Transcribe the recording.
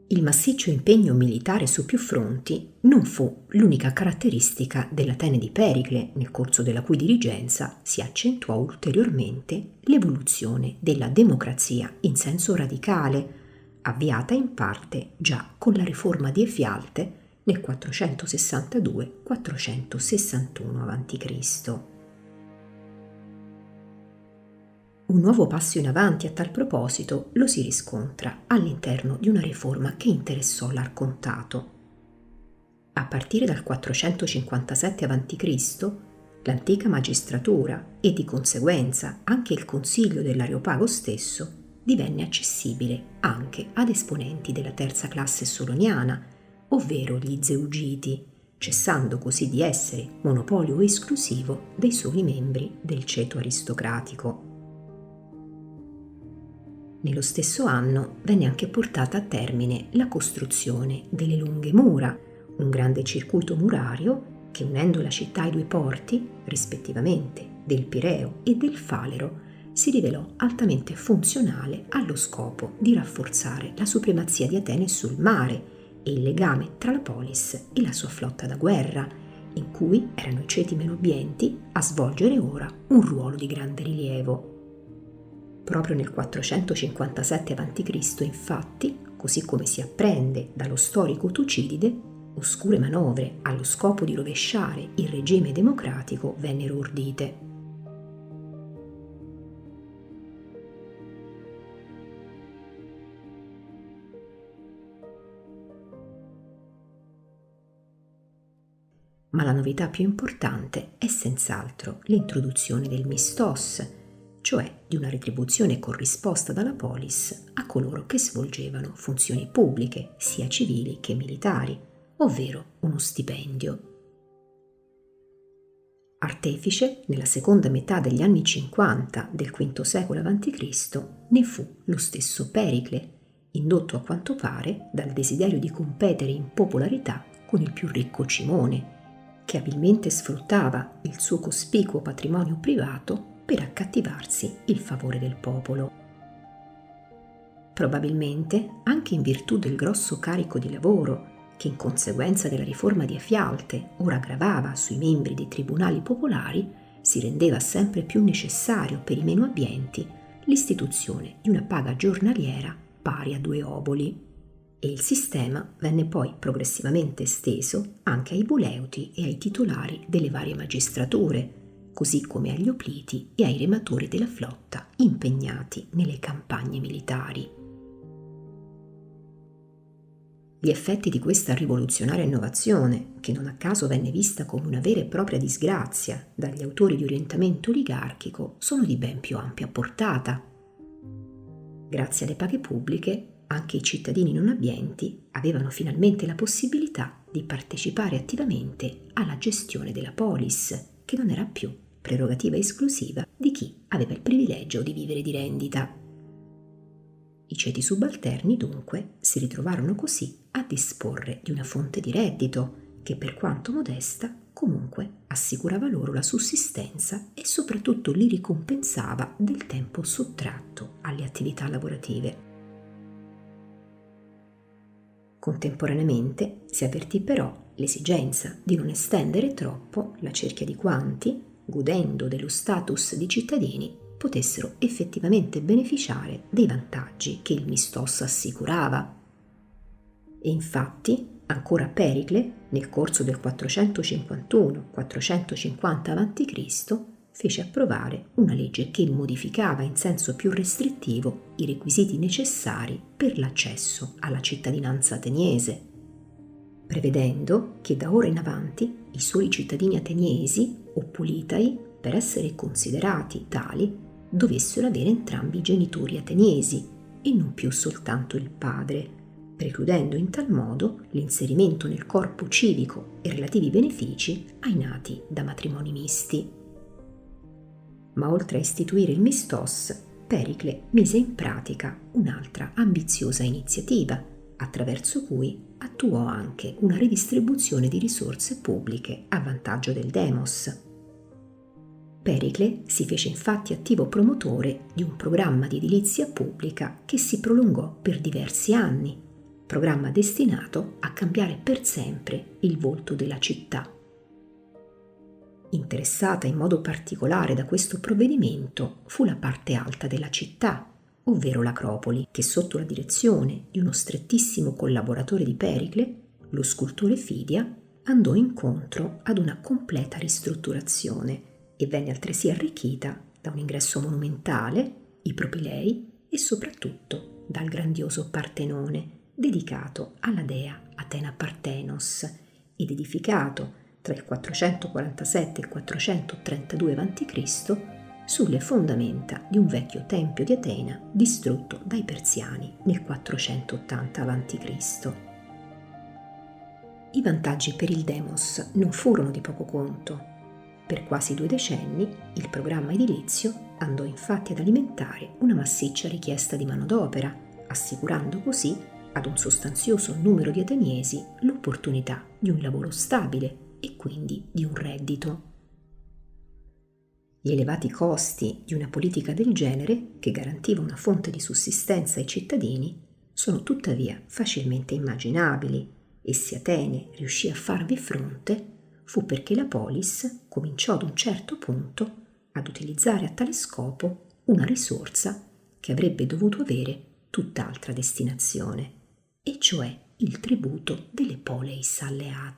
Il massiccio impegno militare su più fronti non fu l'unica caratteristica dell'Atene di Pericle, nel corso della cui dirigenza si accentuò ulteriormente l'evoluzione della democrazia in senso radicale, avviata in parte già con la riforma di Efialte nel 462-461 a.C. Un nuovo passo in avanti a tal proposito lo si riscontra all'interno di una riforma che interessò l'Arcontato. A partire dal 457 a.C., l'antica magistratura e di conseguenza anche il Consiglio dell'Areopago stesso divenne accessibile anche ad esponenti della terza classe soloniana, ovvero gli Zeugiti, cessando così di essere monopolio esclusivo dei soli membri del ceto aristocratico. Nello stesso anno venne anche portata a termine la costruzione delle lunghe mura, un grande circuito murario che, unendo la città ai due porti, rispettivamente del Pireo e del Falero, si rivelò altamente funzionale allo scopo di rafforzare la supremazia di Atene sul mare e il legame tra la polis e la sua flotta da guerra, in cui erano i ceti meno abbienti a svolgere ora un ruolo di grande rilievo. Proprio nel 457 a.C., infatti, così come si apprende dallo storico Tucidide, oscure manovre allo scopo di rovesciare il regime democratico vennero ordite. Ma la novità più importante è senz'altro l'introduzione del mistos, cioè di una retribuzione corrisposta dalla polis a coloro che svolgevano funzioni pubbliche, sia civili che militari, ovvero uno stipendio. Artefice, nella seconda metà degli anni 50 del V secolo a.C., ne fu lo stesso Pericle, indotto a quanto pare dal desiderio di competere in popolarità con il più ricco Cimone, che abilmente sfruttava il suo cospicuo patrimonio privato per accattivarsi il favore del popolo. Probabilmente, anche in virtù del grosso carico di lavoro che in conseguenza della riforma di Efialte ora gravava sui membri dei tribunali popolari, si rendeva sempre più necessario per i meno abbienti l'istituzione di una paga giornaliera pari a 2 oboli. E il sistema venne poi progressivamente esteso anche ai buleuti e ai titolari delle varie magistrature, così come agli opliti e ai rematori della flotta impegnati nelle campagne militari. Gli effetti di questa rivoluzionaria innovazione, che non a caso venne vista come una vera e propria disgrazia dagli autori di orientamento oligarchico, sono di ben più ampia portata. Grazie alle paghe pubbliche, anche i cittadini non abbienti avevano finalmente la possibilità di partecipare attivamente alla gestione della polis, che non era più prerogativa esclusiva di chi aveva il privilegio di vivere di rendita. I ceti subalterni, dunque, si ritrovarono così a disporre di una fonte di reddito che, per quanto modesta, comunque assicurava loro la sussistenza e soprattutto li ricompensava del tempo sottratto alle attività lavorative. Contemporaneamente si avvertì però l'esigenza di non estendere troppo la cerchia di quanti, godendo dello status di cittadini, potessero effettivamente beneficiare dei vantaggi che il mistos assicurava. E infatti, ancora Pericle, nel corso del 451-450 a.C., fece approvare una legge che modificava in senso più restrittivo i requisiti necessari per l'accesso alla cittadinanza ateniese, prevedendo che da ora in avanti i soli cittadini ateniesi o politai, per essere considerati tali, dovessero avere entrambi i genitori ateniesi e non più soltanto il padre, precludendo in tal modo l'inserimento nel corpo civico e relativi benefici ai nati da matrimoni misti. Ma oltre a istituire il mistos, Pericle mise in pratica un'altra ambiziosa iniziativa, attraverso cui attuò anche una ridistribuzione di risorse pubbliche a vantaggio del demos. Pericle si fece infatti attivo promotore di un programma di edilizia pubblica che si prolungò per diversi anni, programma destinato a cambiare per sempre il volto della città. Interessata in modo particolare da questo provvedimento fu la parte alta della città, ovvero l'Acropoli, che sotto la direzione di uno strettissimo collaboratore di Pericle, lo scultore Fidia, andò incontro ad una completa ristrutturazione e venne altresì arricchita da un ingresso monumentale, i propilei e soprattutto dal grandioso Partenone dedicato alla dea Atena Partenos ed edificato tra il 447 e il 432 a.C. sulle fondamenta di un vecchio tempio di Atena distrutto dai persiani nel 480 a.C. I vantaggi per il demos non furono di poco conto. Per quasi 2 decenni il programma edilizio andò infatti ad alimentare una massiccia richiesta di manodopera, assicurando così ad un sostanzioso numero di ateniesi l'opportunità di un lavoro stabile e quindi di un reddito. Gli elevati costi di una politica del genere, che garantiva una fonte di sussistenza ai cittadini, sono tuttavia facilmente immaginabili e se Atene riuscì a farvi fronte fu perché la polis cominciò ad un certo punto ad utilizzare a tale scopo una risorsa che avrebbe dovuto avere tutt'altra destinazione, e cioè il tributo delle poleis alleate.